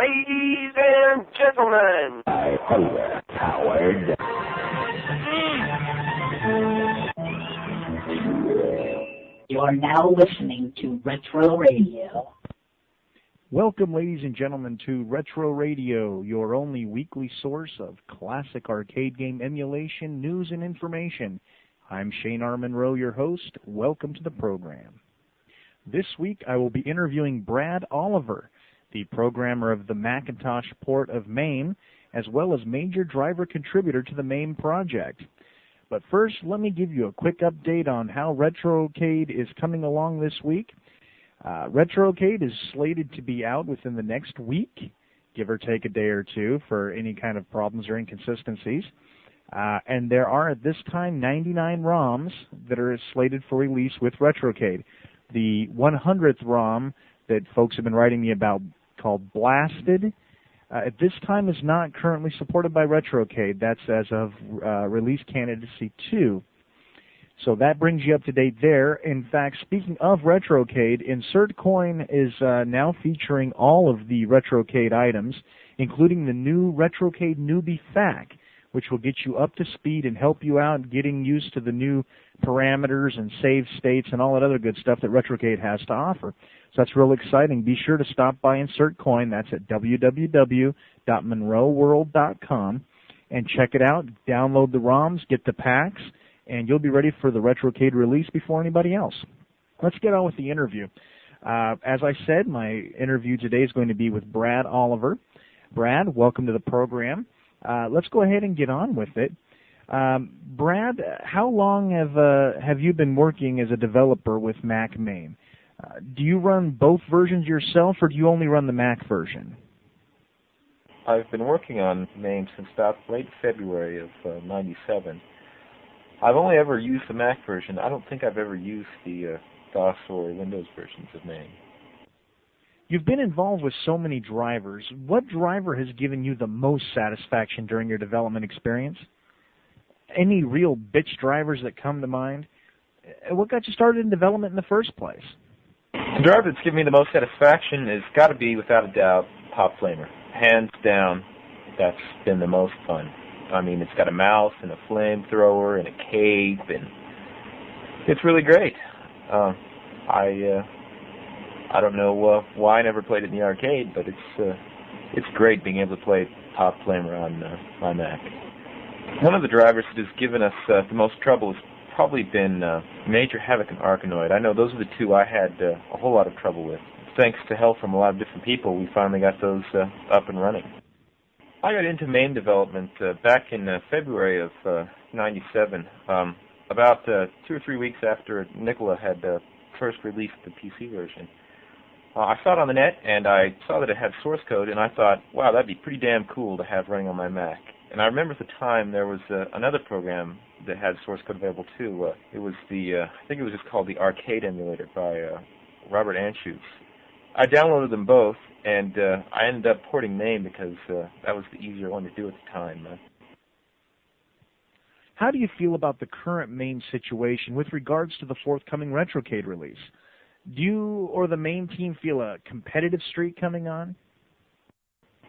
Ladies and gentlemen, I overpowered. You are now listening to Retro Radio. Welcome, ladies and gentlemen, to Retro Radio, your only weekly source of classic arcade game emulation, news, and information. I'm Shane R. Monroe, your host. Welcome to the program. This week, I will be interviewing Brad Oliver, the programmer of the Macintosh port of MAME, as well as major driver contributor to the MAME project. But first, let me give you a quick update on how Retrocade is coming along this week. Retrocade is slated to be out within the next week, give or take a day or two for any kind of problems or inconsistencies. And there are, at this time, 99 ROMs that are slated for release with Retrocade. The 100th ROM that folks have been writing me about, called Blasted, at this time is not currently supported by Retrocade. That's as of release candidacy 2. So that brings you up to date there. In fact, speaking of Retrocade, Insert Coin is now featuring all of the Retrocade items, including the new Retrocade Newbie FAQ, which will get you up to speed and help you out getting used to the new parameters and save states and all that other good stuff that Retrocade has to offer. So that's real exciting. Be sure to stop by Insert Coin. That's at www.monroeworld.com and check it out. Download the ROMs, get the packs, and you'll be ready for the Retrocade release before anybody else. Let's get on with the interview. As I said, my interview today is going to be with Brad Oliver. Brad, welcome to the program. Let's go ahead and get on with it. Brad, how long have you been working as a developer with MacMame? Do you run both versions yourself, or do you only run the Mac version? I've been working on MAME since about late February of '97. I've only ever used the Mac version. I don't think I've ever used the DOS or Windows versions of MAME. You've been involved with so many drivers. What driver has given you the most satisfaction during your development experience? Any real bitch drivers that come to mind? What got you started in development in the first place? The driver that's given me the most satisfaction has got to be, without a doubt, Pop Flamer. Hands down, that's been the most fun. I mean, it's got a mouse and a flamethrower and a cape, and it's really great. I don't know why I never played it in the arcade, but it's great being able to play Pop Flamer on my Mac. One of the drivers that has given us the most trouble has probably been Major Havoc and Arkanoid. I know those are the two I had a whole lot of trouble with. Thanks to help from a lot of different people, we finally got those up and running. I got into MAME development back in February of '97, about 2 or 3 weeks after Nicola had first released the PC version. I saw it on the net, and I saw that it had source code, and I thought, wow, that'd be pretty damn cool to have running on my Mac. And I remember at the time there was another program that had source code available too. It was I think it was just called the Arcade Emulator by Robert Anschutz. I downloaded them both, and I ended up porting MAME because that was the easier one to do at the time. How do you feel about the current MAME situation with regards to the forthcoming Retrocade release? Do you or the MAME team feel a competitive streak coming on?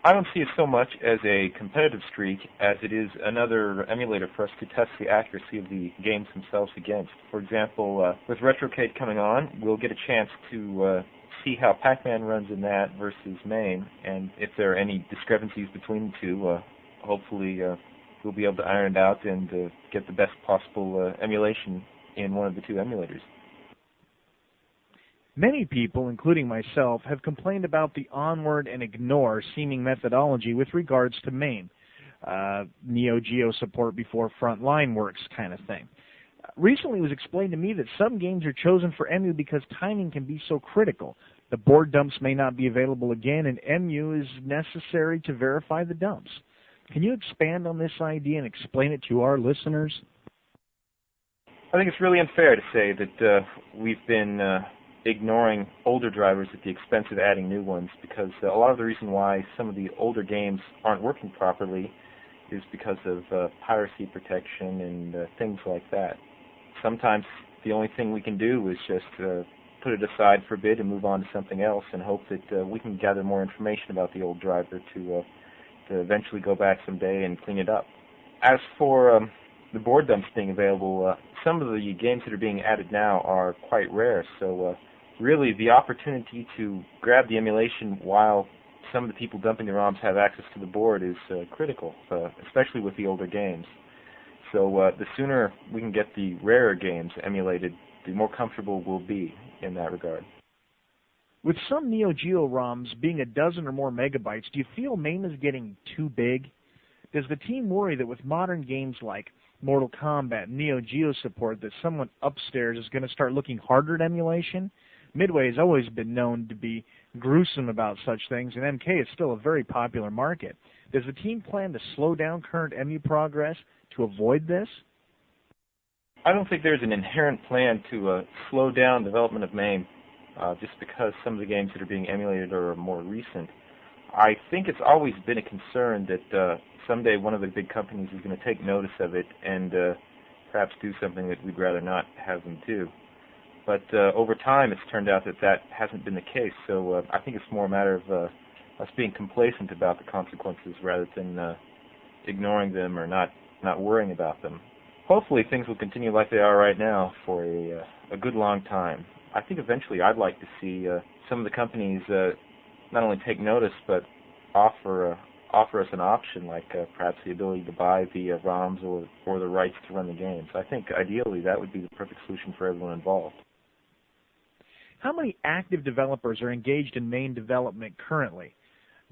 I don't see it so much as a competitive streak as it is another emulator for us to test the accuracy of the games themselves against. For example, with Retrocade coming on, we'll get a chance to see how Pac-Man runs in that versus MAME, and if there are any discrepancies between the two, hopefully we'll be able to iron it out and get the best possible emulation in one of the two emulators. Many people, including myself, have complained about the onward and ignore seeming methodology with regards to MAME, Neo Geo support before frontline works kind of thing. Recently it was explained to me that some games are chosen for EMU because timing can be so critical. The board dumps may not be available again, and EMU is necessary to verify the dumps. Can you expand on this idea and explain it to our listeners? I think it's really unfair to say that we've been ignoring older drivers at the expense of adding new ones, because a lot of the reason why some of the older games aren't working properly is because of piracy protection and things like that. Sometimes the only thing we can do is just put it aside for a bit and move on to something else and hope that we can gather more information about the old driver to eventually go back someday and clean it up. As for the board dumps being available, some of the games that are being added now are quite rare, so really the opportunity to grab the emulation while some of the people dumping the ROMs have access to the board is critical, especially with the older games. So the sooner we can get the rarer games emulated, the more comfortable we'll be in that regard. With some Neo Geo ROMs being a dozen or more megabytes, do you feel MAME is getting too big? Does the team worry that with modern games like Mortal Kombat and Neo Geo support that someone upstairs is going to start looking harder at emulation? Midway has always been known to be gruesome about such things, and MK is still a very popular market. Does the team plan to slow down current EMU progress to avoid this? I don't think there's an inherent plan to slow down development of MAME just because some of the games that are being emulated are more recent. I think it's always been a concern that someday one of the big companies is going to take notice of it and perhaps do something that we'd rather not have them do. But over time, it's turned out that that hasn't been the case. So I think it's more a matter of us being complacent about the consequences rather than ignoring them or not worrying about them. Hopefully, things will continue like they are right now for a good long time. I think eventually I'd like to see some of the companies not only take notice but offer us an option, like perhaps the ability to buy the ROMs or the rights to run the games. I think ideally that would be the perfect solution for everyone involved. How many active developers are engaged in MAME development currently?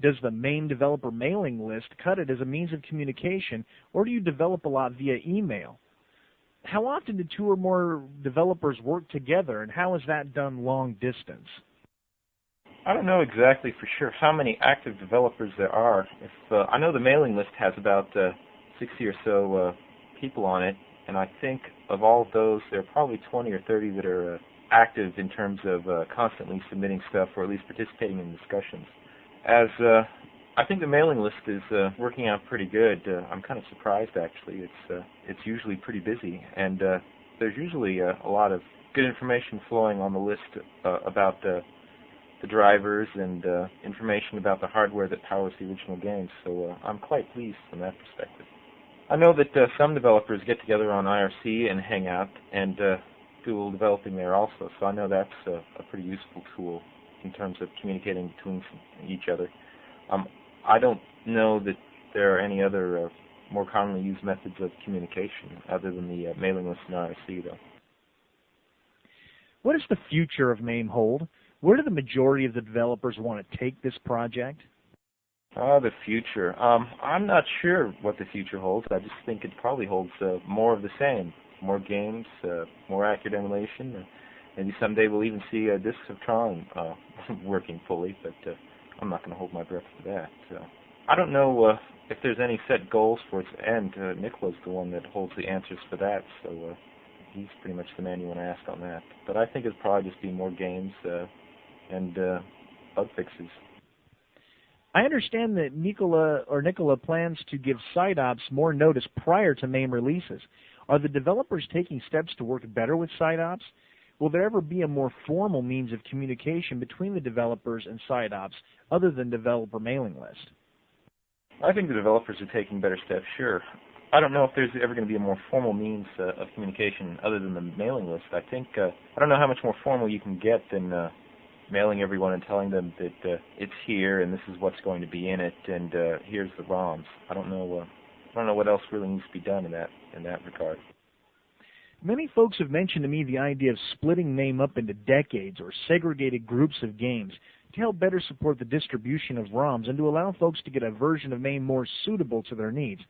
Does the MAME developer mailing list cut it as a means of communication, or do you develop a lot via email? How often do two or more developers work together, and how is that done long distance? I don't know exactly for sure how many active developers there are. I know the mailing list has about 60 or so people on it, and I think of all of those, there are probably 20 or 30 that are active in terms of constantly submitting stuff or at least participating in discussions. As I think the mailing list is working out pretty good. I'm kind of surprised, actually. It's usually pretty busy, and there's usually a lot of good information flowing on the list about the drivers and information about the hardware that powers the original games. So I'm quite pleased from that perspective. I know that some developers get together on IRC and hang out and do a little developing there also. So I know that's a pretty useful tool in terms of communicating between each other. I don't know that there are any other more commonly used methods of communication other than the mailing list and IRC, though. What does the future of MAME hold? Where do the majority of the developers want to take this project? The future. I'm not sure what the future holds. I just think it probably holds more of the same. More games, more accurate emulation. Maybe someday we'll even see Discs of Tron working fully, but I'm not going to hold my breath for that. I don't know if there's any set goals for its end. Nicola's the one that holds the answers for that, so he's pretty much the man you want to ask on that. But I think it'll probably just be more games and bug fixes. I understand that Nicola plans to give side ops more notice prior to MAME releases. Are the developers taking steps to work better with side ops? Will there ever be a more formal means of communication between the developers and side ops other than developer mailing list? I think the developers are taking better steps, sure. I don't know if there's ever going to be a more formal means of communication other than the mailing list. I don't know how much more formal you can get than mailing everyone and telling them that it's here and this is what's going to be in it and here's the ROMs. I don't know what else really needs to be done in that regard. Many folks have mentioned to me the idea of splitting MAME up into decades or segregated groups of games to help better support the distribution of ROMs and to allow folks to get a version of MAME more suitable to their needs.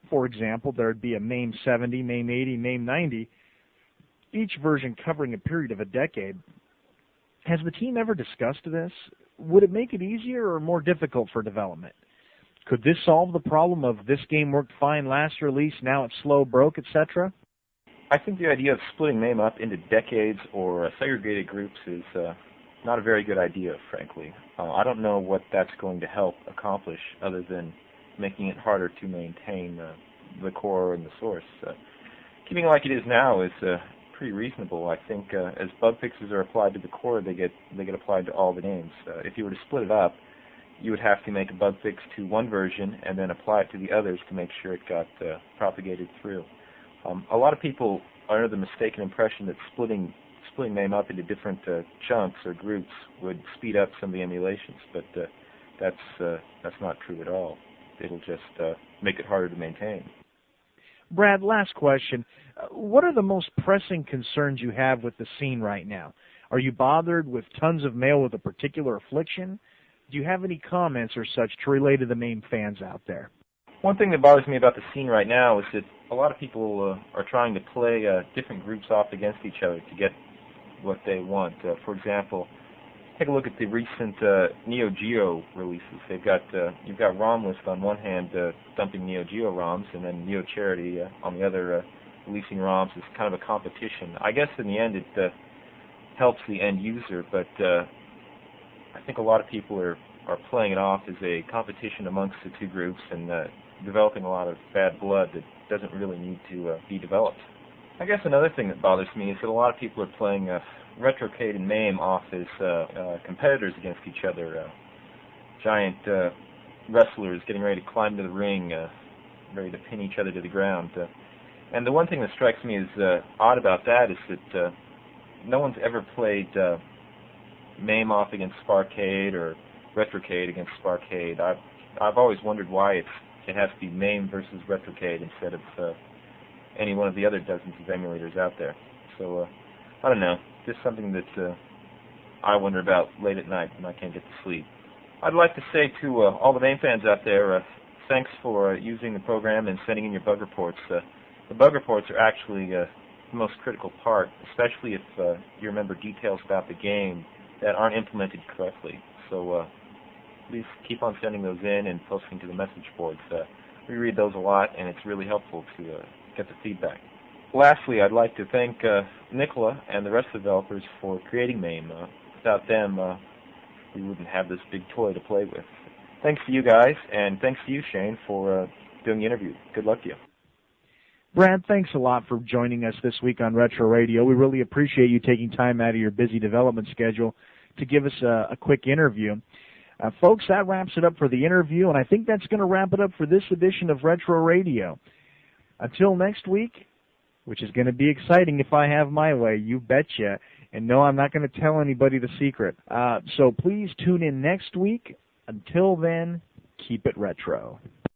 For example, there would be a MAME 70, MAME 80, MAME 90, each version covering a period of a decade. Has the team ever discussed this? Would it make it easier or more difficult for development? Could this solve the problem of this game worked fine last release, now it's slow, broke, etc.? I think the idea of splitting MAME up into decades or segregated groups is not a very good idea, frankly. I don't know what that's going to help accomplish other than making it harder to maintain the core and the source. Keeping it like it is now is pretty reasonable. I think as bug fixes are applied to the core, they get applied to all the games. If you were to split it up, you would have to make a bug fix to one version and then apply it to the others to make sure it got propagated through. A lot of people are under the mistaken impression that splitting MAME up into different chunks or groups would speed up some of the emulations, but that's not true at all. It'll just make it harder to maintain. Brad, last question. What are the most pressing concerns you have with the scene right now? Are you bothered with tons of mail with a particular affliction? Do you have any comments or such to relay to the MAME fans out there? One thing that bothers me about the scene right now is that a lot of people are trying to play different groups off against each other to get what they want. For example, take a look at the recent Neo Geo releases. You've got ROM List on one hand dumping Neo Geo ROMs, and then Neo Charity on the other releasing ROMs as kind of a competition. I guess in the end it helps the end user, but I think a lot of people are playing it off as a competition amongst the two groups and developing a lot of bad blood that doesn't really need to be developed. I guess another thing that bothers me is that a lot of people are playing Retrocade and MAME off as competitors against each other, giant wrestlers getting ready to climb to the ring, ready to pin each other to the ground. And the one thing that strikes me as odd about that is that no one's ever played MAME off against Sparkade or Retrocade against Sparkade. I've always wondered why it has to be MAME versus Retrocade instead of any one of the other dozens of emulators out there. So I don't know, just something that I wonder about late at night when I can't get to sleep. I'd like to say to all the MAME fans out there, thanks for using the program and sending in your bug reports. The bug reports are actually the most critical part, especially if you remember details about the game that aren't implemented correctly. So please keep on sending those in and posting to the message boards. We read those a lot, and it's really helpful to get the feedback. Lastly, I'd like to thank Nicola and the rest of the developers for creating MAME. Without them, we wouldn't have this big toy to play with. Thanks to you guys, and thanks to you, Shane, for doing the interview. Good luck to you. Brad, thanks a lot for joining us this week on Retro Radio. We really appreciate you taking time out of your busy development schedule to give us a quick interview. Folks, that wraps it up for the interview, and I think that's going to wrap it up for this edition of Retro Radio. Until next week, which is going to be exciting if I have my way, you betcha. And no, I'm not going to tell anybody the secret. So please tune in next week. Until then, keep it retro.